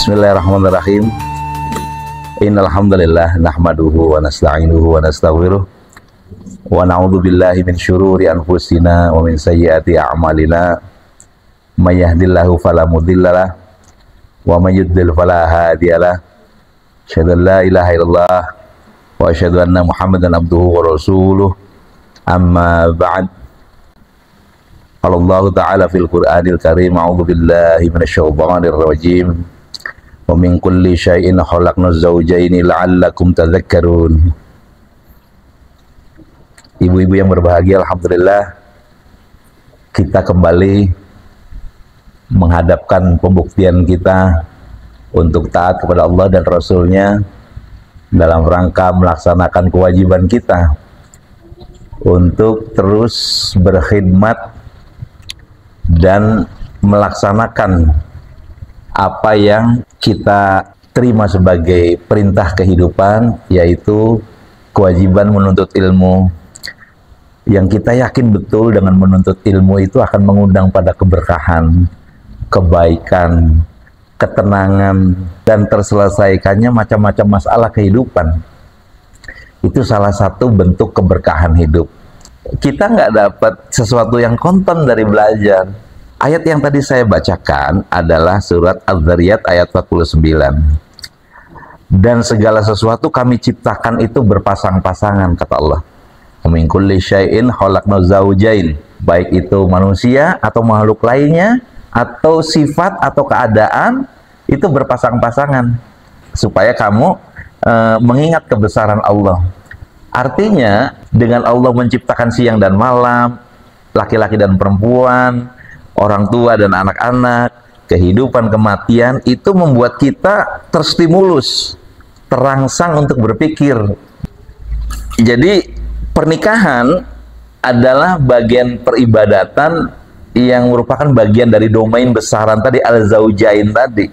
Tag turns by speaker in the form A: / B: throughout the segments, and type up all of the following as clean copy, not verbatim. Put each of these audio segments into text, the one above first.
A: Bismillahirrahmanirrahim. Innal hamdalillah nahmaduhu wa nasta'inuhu wa nastaghfiruh wa na'udzu billahi min syururi anfusina wa min sayyiati a'malina. May yahdihillahu fala mudhillalah wa may yudlil fala hadiyalah. Asyhadu an la ilaha illallah wa asyhadu anna Muhammadan abduhu wa rasuluh. Amma ba'd. Allah Ta'ala fil Qur'anil Karim, a'udzu billahi minasyaitonir rajim. Wa min kulli syai'in khalaqna zawjaini la'allakum tadhakkarun. Ibu-ibu yang berbahagia, alhamdulillah kita kembali menghadapkan pembuktian kita untuk taat kepada Allah dan Rasul-Nya dalam rangka melaksanakan kewajiban kita untuk terus berkhidmat dan melaksanakan apa yang kita terima sebagai perintah kehidupan, yaitu kewajiban menuntut ilmu, yang kita yakin betul dengan menuntut ilmu itu akan mengundang pada keberkahan, kebaikan, ketenangan, dan terselesaikannya macam-macam masalah kehidupan. Itu salah satu bentuk keberkahan hidup. Kita nggak dapat sesuatu yang konten dari belajar. Ayat yang tadi saya bacakan adalah surat Az-Zariyat ayat 49. Dan segala sesuatu kami ciptakan itu berpasang-pasangan, kata Allah. Min kulli syai'in khalaqna zawjain. Baik itu manusia atau makhluk lainnya, atau sifat atau keadaan, itu berpasang-pasangan supaya kamu mengingat kebesaran Allah. Artinya dengan Allah menciptakan siang dan malam, laki-laki dan perempuan, orang tua dan anak-anak, kehidupan, kematian, itu membuat kita terstimulus, terangsang untuk berpikir. Jadi pernikahan adalah bagian peribadatan yang merupakan bagian dari domain besaran tadi, al-zaujain tadi.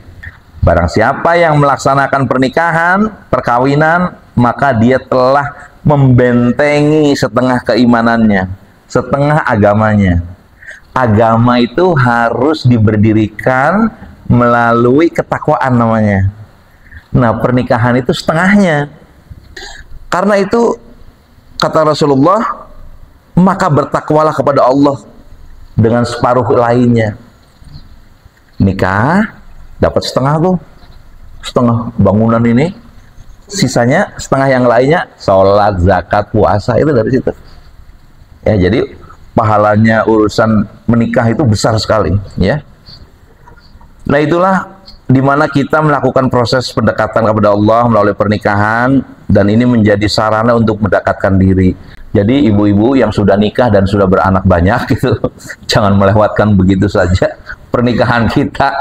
A: Barang siapa yang melaksanakan pernikahan, perkawinan, maka dia telah membentengi setengah keimanannya, setengah agamanya. Agama itu harus diberdirikan melalui ketakwaan namanya. Nah, pernikahan itu setengahnya. Karena itu kata Rasulullah, maka bertakwalah kepada Allah dengan separuh lainnya. Nikah dapat setengah tuh, setengah bangunan ini, sisanya setengah yang lainnya sholat, zakat, puasa, itu dari situ. Ya, jadi pahalanya urusan menikah itu besar sekali, ya. Nah, itulah dimana kita melakukan proses pendekatan kepada Allah melalui pernikahan, dan ini menjadi sarana untuk mendekatkan diri. Jadi ibu-ibu yang sudah nikah dan sudah beranak banyak gitu, jangan melewatkan begitu saja pernikahan kita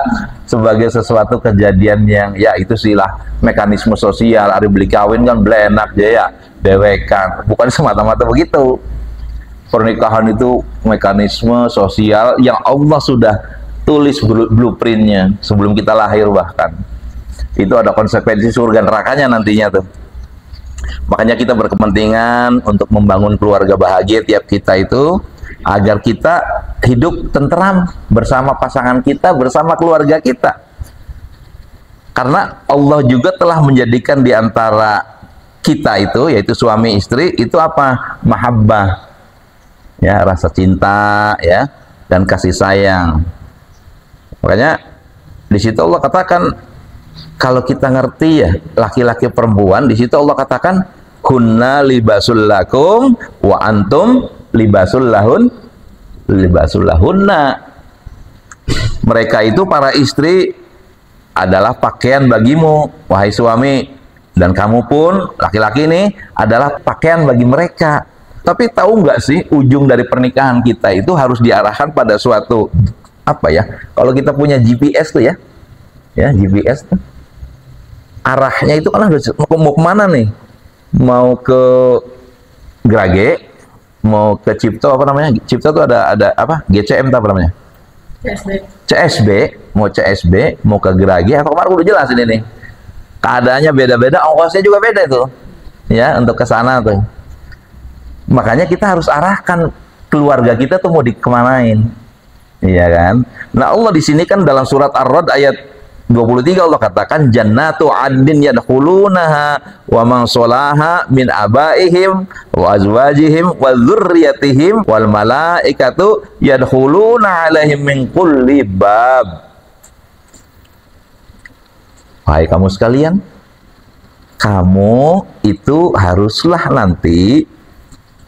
A: sebagai sesuatu kejadian yang ya itu silah mekanisme sosial. Hari beli kawin kan belenak aja ya, dewekan, bukan semata-mata begitu. Pernikahan itu mekanisme sosial yang Allah sudah tulis blueprintnya sebelum kita lahir, bahkan itu ada konsekuensi surga nerakanya nantinya tuh. Makanya kita berkepentingan untuk membangun keluarga bahagia tiap kita itu, agar kita hidup tentram bersama pasangan kita, bersama keluarga kita. Karena Allah juga telah menjadikan di antara kita itu, yaitu suami istri, itu apa? Mahabbah, ya, rasa cinta, ya, dan kasih sayang. Makanya di situ Allah katakan, kalau kita ngerti ya, laki-laki perempuan, di situ Allah katakan, kunna libasul lakum wa antum libasul lahun libasul lahunna. Mereka itu para istri adalah pakaian bagimu, wahai suami, dan kamu pun laki-laki ini adalah pakaian bagi mereka. Tapi tahu nggak sih, ujung dari pernikahan kita itu harus diarahkan pada suatu apa ya? Kalau kita punya GPS tuh ya GPS tuh, arahnya itu kan harus mau kemana nih? Mau ke Grage, mau ke Cipto, apa namanya? Cipto tuh ada apa? GCM apa namanya? CSB, mau CSB, mau ke Grage atau kemana? Udah jelas ini nih. Keadaannya beda-beda, ongkosnya juga beda tuh. Ya, untuk ke sana tuh. Makanya kita harus arahkan keluarga kita tuh mau dikemanain. Iya kan? Nah, Allah di sini kan dalam surat Ar-Ra'd ayat 23 Allah katakan jannatu adnin yadkhulunaha wa man sholaha min abaihim wa azwajihim wa dzurriyyatihim wal malaikatu yadkhuluna alaihim min kulli bab. Wahai kamu sekalian, kamu itu haruslah nanti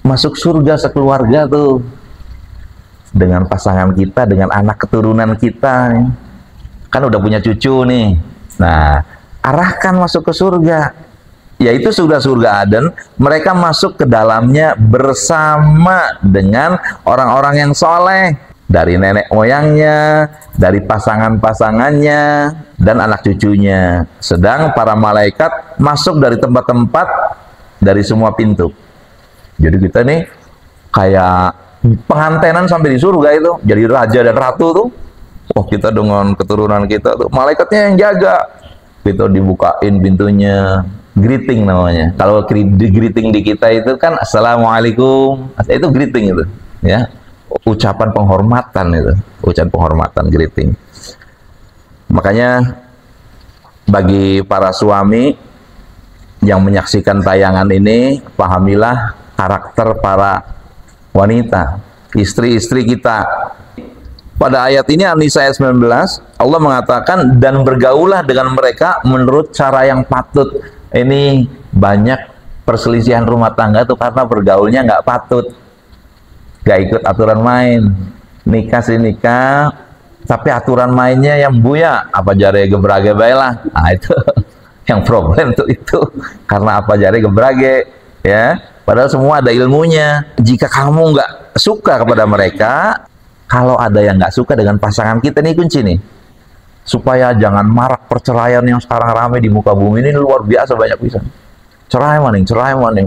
A: masuk surga sekeluarga tuh, dengan pasangan kita, dengan anak keturunan kita. Kan udah punya cucu nih. Nah, arahkan masuk ke surga, yaitu surga-surga Aden. Mereka masuk ke dalamnya bersama dengan orang-orang yang soleh, dari nenek moyangnya, dari pasangan-pasangannya, dan anak cucunya. Sedang para malaikat masuk dari tempat-tempat, dari semua pintu. Jadi kita nih kayak pengantenan sampai di surga itu, jadi raja dan ratu tuh. Oh, kita dengan keturunan kita tuh, malaikatnya yang jaga. Kita dibukain pintunya, greeting namanya. Kalau greeting di kita itu kan assalamualaikum, itu greeting itu, ya, ucapan penghormatan itu, ucapan penghormatan, greeting. Makanya bagi para suami yang menyaksikan tayangan ini, pahamilah karakter para wanita, istri-istri kita. Pada ayat ini An-Nisa ayat 19 Allah mengatakan dan bergaulah dengan mereka menurut cara yang patut. Ini banyak perselisihan rumah tangga tuh karena bergaulnya nggak patut, nggak ikut aturan main. Nikah sih nikah, tapi aturan mainnya yang buya apa jare gebrage bae lah. Nah itu yang problem tuh, itu karena apa jare gebrage, ya. Padahal semua ada ilmunya. Jika kamu nggak suka kepada mereka, kalau ada yang nggak suka dengan pasangan kita, nih kunci nih, supaya jangan marak perceraian yang sekarang ramai di muka bumi ini, luar biasa banyak bisa. Cerai maning,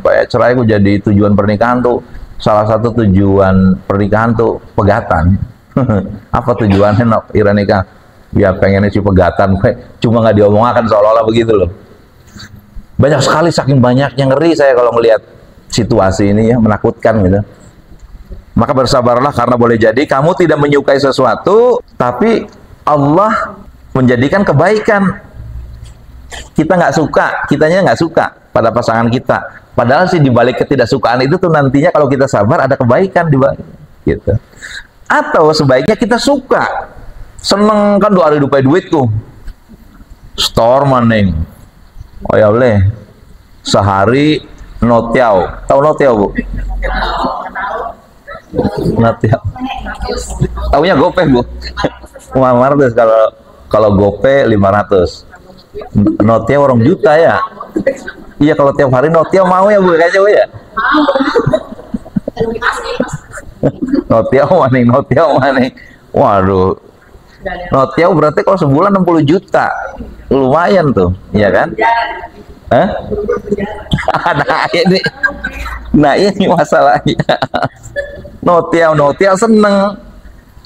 A: kayak cerai ku jadi tujuan pernikahan tuh. Salah satu tujuan pernikahan tuh pegatan. Apa tujuannya nok ira nikah? Ya pengennya si pegatan, cuma nggak diomongkan seolah-olah begitu loh. Banyak sekali, saking banyaknya, ngeri saya kalau melihat situasi ini, ya, menakutkan gitu. Maka bersabarlah, karena boleh jadi kamu tidak menyukai sesuatu, tapi Allah menjadikan kebaikan. Kita nggak suka, kitanya nggak suka pada pasangan kita. Padahal sih dibalik ketidaksukaan itu tuh nantinya kalau kita sabar ada kebaikan di balik, gitu. Atau sebaiknya kita suka, seneng kan doa hidupai duitku, store maning, oh ya boleh, sehari notiau, tahu notiau bu? Notiau, tahunya gopay bu, 500 kalau gopay 500, notiau orang juta ya. Iya kalau tiap hari notiau mau ya bu, kayaknya bu ya. Notiau maning, waduh. Notiau berarti kalau sebulan 60 juta, lumayan tuh, iya kan? Hah? Nah ini masalahnya. Notiau seneng.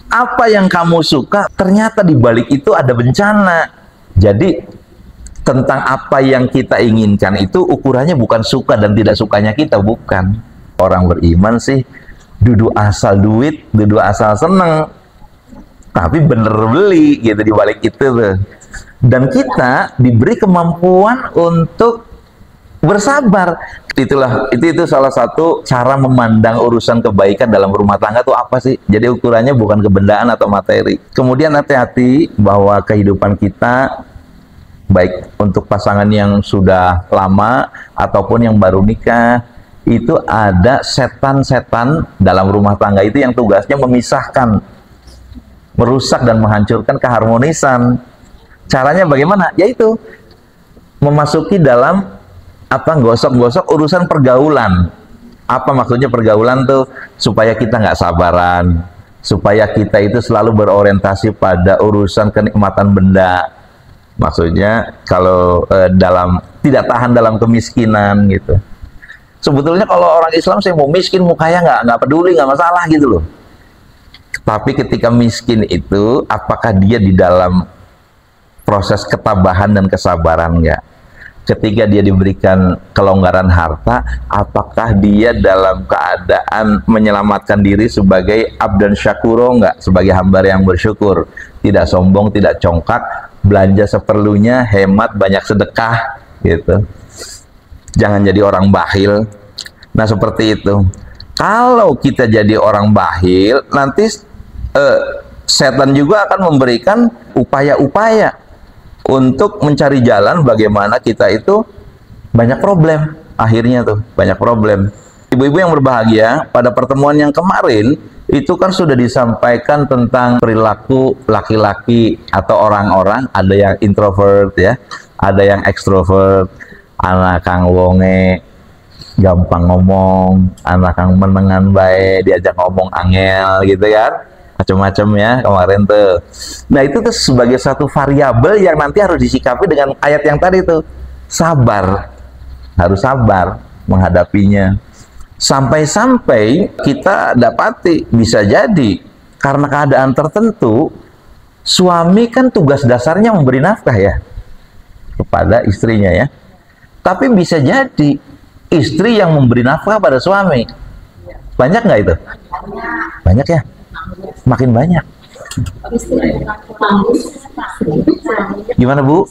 A: Apa yang kamu suka, ternyata di balik itu ada bencana. Jadi tentang apa yang kita inginkan itu ukurannya bukan suka dan tidak sukanya kita, bukan. Orang beriman sih duduk asal duit, duduk asal seneng, tapi bener beli gitu di balik itu tuh. Dan kita diberi kemampuan untuk bersabar. Itu salah satu cara memandang urusan kebaikan dalam rumah tangga tuh apa sih? Jadi ukurannya bukan kebendaan atau materi. Kemudian hati-hati bahwa kehidupan kita, baik untuk pasangan yang sudah lama ataupun yang baru nikah, itu ada setan-setan dalam rumah tangga itu yang tugasnya memisahkan, merusak dan menghancurkan keharmonisan. Caranya bagaimana? Yaitu memasuki dalam gosok-gosok urusan pergaulan. Apa maksudnya pergaulan tuh? Supaya kita nggak sabaran, supaya kita itu selalu berorientasi pada urusan kenikmatan benda. Maksudnya kalau tidak tahan dalam kemiskinan gitu. Sebetulnya kalau orang Islam saya mau miskin mukanya nggak peduli, nggak masalah gitu loh. Tapi ketika miskin itu, apakah dia di dalam proses ketabahan dan kesabaran nggak? Ketika dia diberikan kelonggaran harta, apakah dia dalam keadaan menyelamatkan diri sebagai abdan syakuro nggak? Sebagai hamba yang bersyukur, tidak sombong, tidak congkak, belanja seperlunya, hemat, banyak sedekah gitu. Jangan jadi orang bakhil. Nah seperti itu. Kalau kita jadi orang bakhil, nanti setan juga akan memberikan upaya-upaya untuk mencari jalan bagaimana kita itu banyak problem. Akhirnya tuh banyak problem. Ibu-ibu yang berbahagia, pada pertemuan yang kemarin itu kan sudah disampaikan tentang perilaku laki-laki atau orang-orang, ada yang introvert ya, ada yang ekstrovert, anak kang wonge gampang ngomong, anak kang menengan baik, diajak ngomong angel gitu kan, macam-macam ya kemarin tuh. Nah itu tuh sebagai satu variabel yang nanti harus disikapi dengan ayat yang tadi tuh, sabar, harus sabar menghadapinya. Sampai-sampai kita dapati bisa jadi karena keadaan tertentu, suami kan tugas dasarnya memberi nafkah ya kepada istrinya ya, tapi bisa jadi istri yang memberi nafkah pada suami. Banyak nggak itu? Banyak ya, makin banyak. Gimana Bu?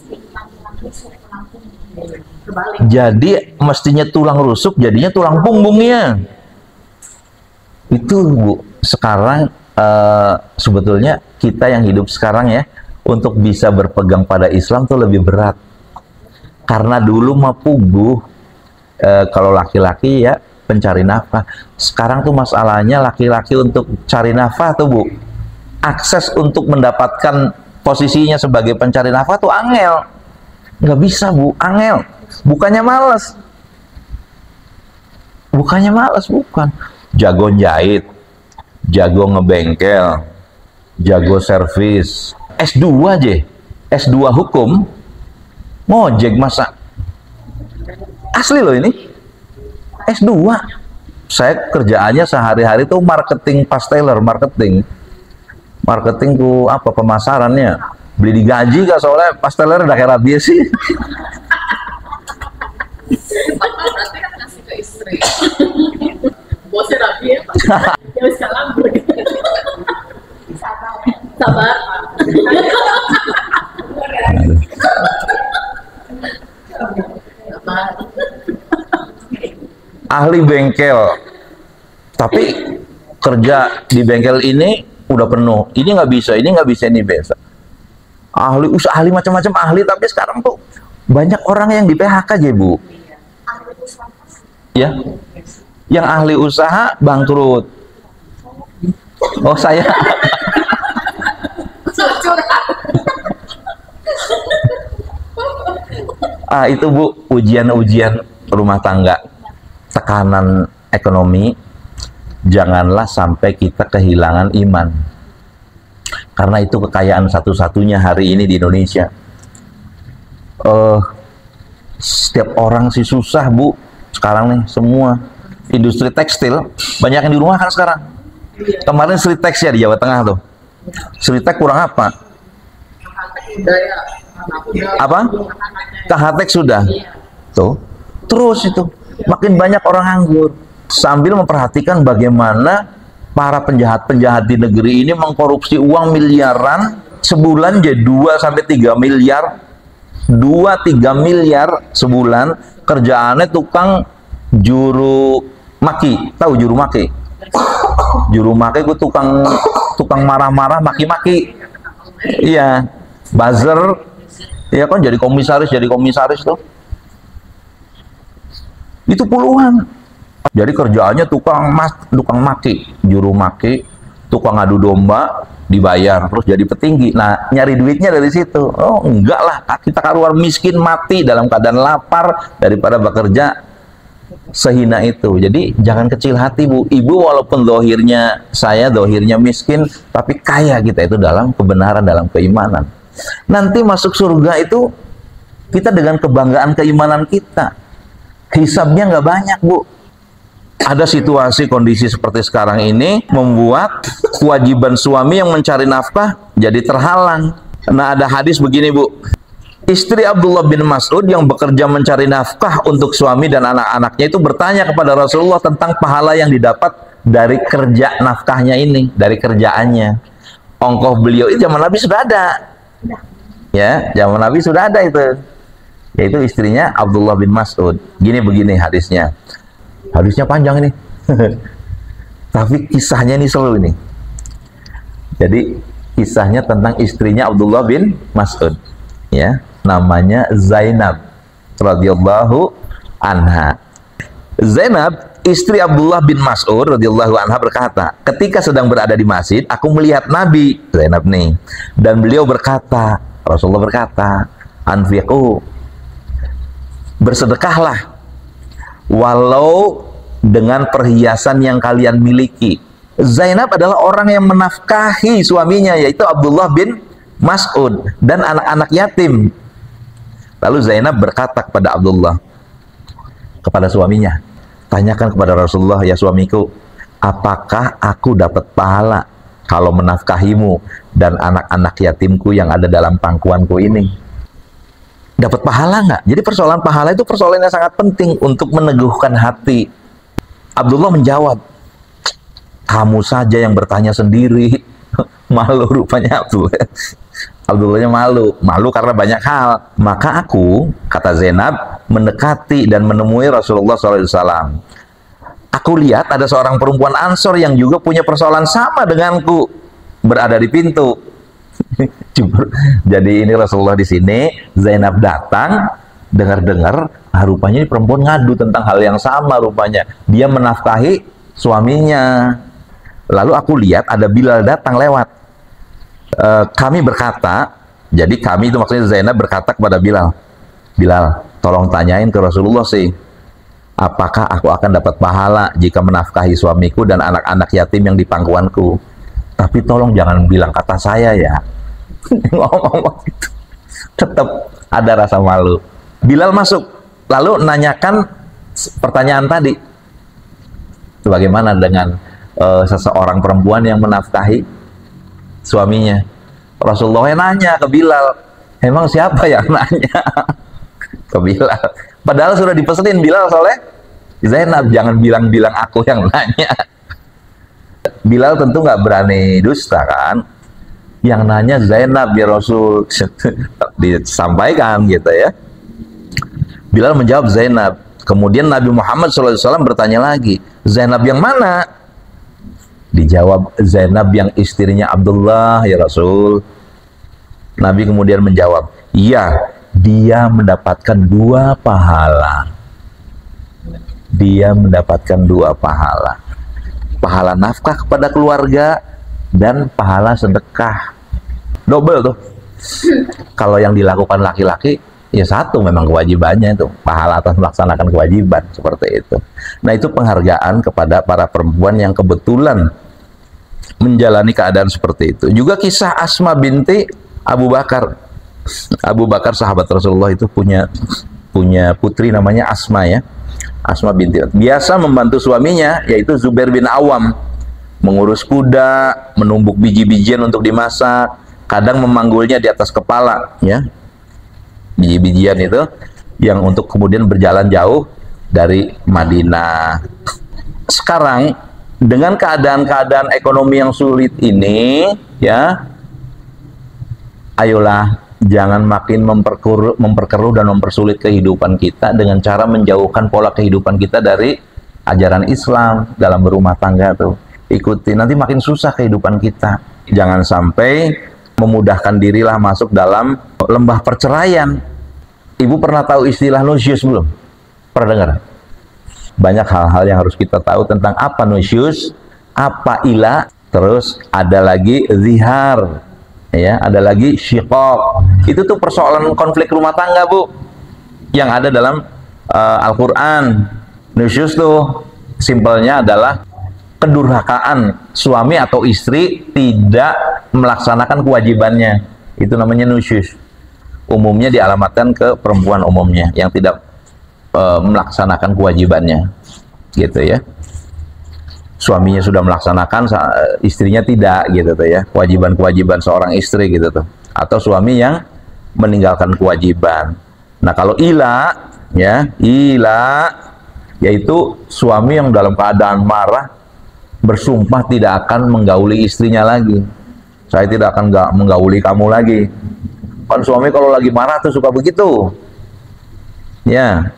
A: Jadi mestinya tulang rusuk, jadinya tulang punggungnya. Itu Bu, sekarang sebetulnya kita yang hidup sekarang ya, untuk bisa berpegang pada Islam tuh lebih berat. Karena dulu mah puguh, kalau laki-laki ya pencari nafkah. Sekarang tuh masalahnya laki-laki untuk cari nafkah tuh Bu, akses untuk mendapatkan posisinya sebagai pencari nafkah tuh angel. Nggak bisa Bu, angel. Bukannya malas, bukannya malas, bukan. Jago jahit, jago ngebengkel, jago servis, S2 aja, S2 hukum, ngojek masa. Asli loh ini, S2. Saya kerjaannya sehari-hari tuh marketing pasteler, marketing tuh apa, pemasarannya. Beli digaji gak, soalnya pasteler udah kayak dia sih.
B: Berarti kan ngasih ke istri. Bosnya rapi ya, ya sekarang sabar.
A: Ahli bengkel, tapi kerja di bengkel ini udah penuh. Ini nggak bisa, ini nggak bisa, ini biasa. Ahli usaha, ahli macam-macam ahli, tapi sekarang tuh banyak orang yang di PHK aja Bu. Ya, yang ahli usaha bangkrut. Oh saya. Itu Bu, ujian-ujian rumah tangga, tekanan ekonomi. Janganlah sampai kita kehilangan iman, karena itu kekayaan satu-satunya hari ini di Indonesia. Setiap orang sih susah Bu sekarang nih, semua industri tekstil banyak yang di rumah kan sekarang. Kemarin Sritex ya di Jawa Tengah tuh, Sritex kurang apa? Apa? KHTEX sudah tuh, terus itu makin banyak orang nganggur, sambil memperhatikan bagaimana para penjahat-penjahat di negeri ini mengkorupsi uang miliaran sebulan, jadi 2-3 miliar, 2-3 miliar sebulan. Kerjaannya tukang juru maki, tahu juru maki? Juru maki itu tukang marah-marah, maki-maki. Iya, buzzer. Ya kan, jadi komisaris tuh. Itu puluhan. Jadi kerjaannya tukang maki, juru maki, tukang adu domba, dibayar terus jadi petinggi. Nah, nyari duitnya dari situ. Oh enggak lah, kita keluar miskin mati dalam keadaan lapar daripada bekerja sehina itu. Jadi jangan kecil hati Bu. Ibu walaupun dohirnya miskin, tapi kaya kita itu dalam kebenaran, dalam keimanan. Nanti masuk surga itu kita dengan kebanggaan keimanan kita. Hisabnya nggak banyak Bu. Ada situasi kondisi seperti sekarang ini membuat kewajiban suami yang mencari nafkah jadi terhalang. Nah, ada hadis begini Bu, istri Abdullah bin Mas'ud yang bekerja mencari nafkah untuk suami dan anak-anaknya itu bertanya kepada Rasulullah tentang pahala yang didapat dari kerja nafkahnya ini, dari kerjaannya. Ongkoh beliau itu zaman Nabi sudah ada. Ya, zaman Nabi sudah ada itu. Yaitu istrinya Abdullah bin Mas'ud. Begini hadisnya. Hadisnya panjang ini. Tapi kisahnya ini seru ini. Jadi kisahnya tentang istrinya Abdullah bin Mas'ud. Ya, namanya Zainab radhiyallahu anha. Zainab, istri Abdullah bin Mas'ud radhiyallahu anha berkata, ketika sedang berada di masjid, aku melihat Nabi, Zainab nih, dan beliau berkata, Rasulullah berkata, anfiqu, bersedekahlah, walau dengan perhiasan yang kalian miliki. Zainab adalah orang yang menafkahi suaminya, yaitu Abdullah bin Mas'ud, dan anak-anak yatim. Lalu Zainab berkata kepada Abdullah, kepada suaminya, tanyakan kepada Rasulullah, ya suamiku, apakah aku dapat pahala kalau menafkahimu dan anak-anak yatimku yang ada dalam pangkuanku ini? Dapat pahala nggak? Jadi persoalan pahala itu persoalan yang sangat penting untuk meneguhkan hati. Abdullah menjawab, kamu saja yang bertanya sendiri. Malu rupanya Abdullahnya malu karena banyak hal. Maka aku, kata Zainab, mendekati dan menemui Rasulullah SAW. Aku lihat ada seorang perempuan Ansor yang juga punya persoalan sama denganku, berada di pintu. Jadi ini Rasulullah di sini, Zainab datang, dengar-dengar, rupanya ini perempuan ngadu tentang hal yang sama rupanya. Dia menafkahi suaminya. Lalu aku lihat ada Bilal datang lewat. Kami berkata, jadi kami itu maksudnya Zainab berkata kepada Bilal, Bilal, tolong tanyain ke Rasulullah sih, apakah aku akan dapat pahala jika menafkahi suamiku dan anak-anak yatim yang di pangkuanku? Tapi tolong jangan bilang kata saya ya. Ngomong gitu. Tetap ada rasa malu. Bilal masuk, lalu nanyakan pertanyaan tadi, bagaimana dengan seseorang perempuan yang menafkahi suaminya? Rasulullah yang nanya ke Bilal, emang siapa yang nanya? Ke Bilal. Padahal sudah dipesenin Bilal oleh Zainab, jangan bilang-bilang aku yang nanya. Bilal tentu nggak berani dusta kan, yang nanya Zainab ya Rasul. Disampaikan gitu ya. Bilal menjawab Zainab. Kemudian Nabi Muhammad SAW bertanya lagi, Zainab yang mana? Dijawab, Zainab yang istrinya Abdullah ya Rasul. Nabi kemudian menjawab, iya, dia mendapatkan 2 pahala. Dia mendapatkan 2 pahala. Pahala nafkah kepada keluarga dan pahala sedekah. Double tuh. Kalau yang dilakukan laki-laki, ya satu memang kewajibannya itu, pahala atas melaksanakan kewajiban, seperti itu. Nah, itu penghargaan kepada para perempuan yang kebetulan menjalani keadaan seperti itu. Juga kisah Asma binti Abu Bakar. Abu Bakar sahabat Rasulullah itu punya putri namanya Asma ya. Asma binti, biasa membantu suaminya yaitu Zubair bin Awam, mengurus kuda, menumbuk biji-bijian untuk dimasak, kadang memanggulnya di atas kepala ya. Biji-bijian itu yang untuk kemudian berjalan jauh dari Madinah. Sekarang dengan keadaan-keadaan ekonomi yang sulit ini ya, ayolah jangan makin memperkeruh dan mempersulit kehidupan kita dengan cara menjauhkan pola kehidupan kita dari ajaran Islam dalam berumah tangga tuh. Ikuti, nanti makin susah kehidupan kita. Jangan sampai memudahkan dirilah masuk dalam lembah perceraian. Ibu pernah tahu istilah nusyus belum? Pernah dengar? Banyak hal-hal yang harus kita tahu tentang apa nusyus, apa ila, terus ada lagi zihar, ya, ada lagi syiqaq. Itu tuh persoalan konflik rumah tangga, Bu, yang ada dalam Al-Quran. Nusyus tuh simpelnya adalah kedurhakaan suami atau istri tidak melaksanakan kewajibannya. Itu namanya nusyus. Umumnya dialamatkan ke perempuan umumnya yang tidak melaksanakan kewajibannya, gitu ya. Suaminya sudah melaksanakan, istrinya tidak, gitu tuh ya. Kewajiban-kewajiban seorang istri, gitu tuh. Atau suami yang meninggalkan kewajiban. Nah, kalau ila, ya, ila yaitu suami yang dalam keadaan marah bersumpah tidak akan menggauli istrinya lagi. Saya tidak akan menggauli kamu lagi. Kan suami kalau lagi marah tuh suka begitu. Ya,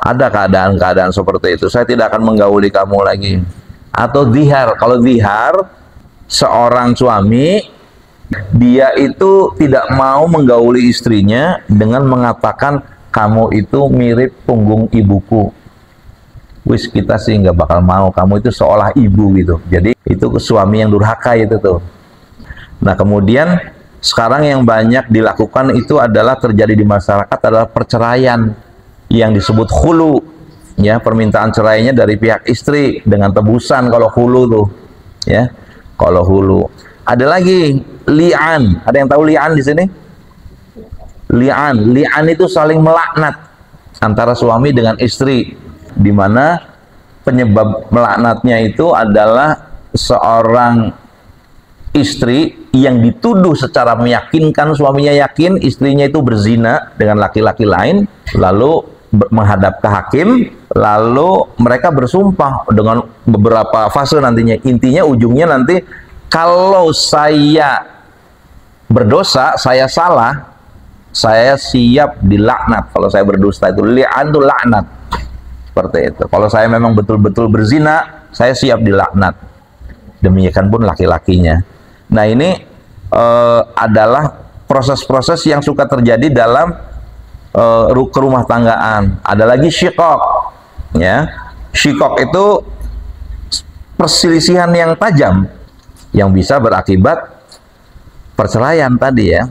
A: ada keadaan-keadaan seperti itu. Saya tidak akan menggauli kamu lagi. Atau zihar. Kalau zihar, seorang suami dia itu tidak mau menggauli istrinya dengan mengatakan kamu itu mirip punggung ibuku. Wis, kita sih nggak bakal mau. Kamu itu seolah ibu gitu. Jadi itu suami yang durhaka itu tuh. Nah, kemudian sekarang yang banyak dilakukan itu adalah terjadi di masyarakat adalah perceraian yang disebut khulu, ya, permintaan cerainya dari pihak istri dengan tebusan kalau khulu tuh, ya, kalau khulu. Ada lagi li'an. Ada yang tahu li'an di sini? Li'an itu saling melaknat antara suami dengan istri, di mana penyebab melaknatnya itu adalah seorang istri yang dituduh secara meyakinkan, suaminya yakin istrinya itu berzina dengan laki-laki lain, lalu menghadap ke hakim, lalu mereka bersumpah dengan beberapa fase nantinya. Intinya ujungnya nanti, kalau saya berdosa, saya salah, saya siap dilaknat. Kalau saya berdusta itu li'an itu laknat. Seperti itu. Kalau saya memang betul-betul berzina, saya siap dilaknat. Demikian pun laki-lakinya. Nah, ini adalah proses-proses yang suka terjadi dalam rumah tanggaan. Ada lagi syikok, ya. Syikok itu perselisihan yang tajam yang bisa berakibat perceraian tadi, ya.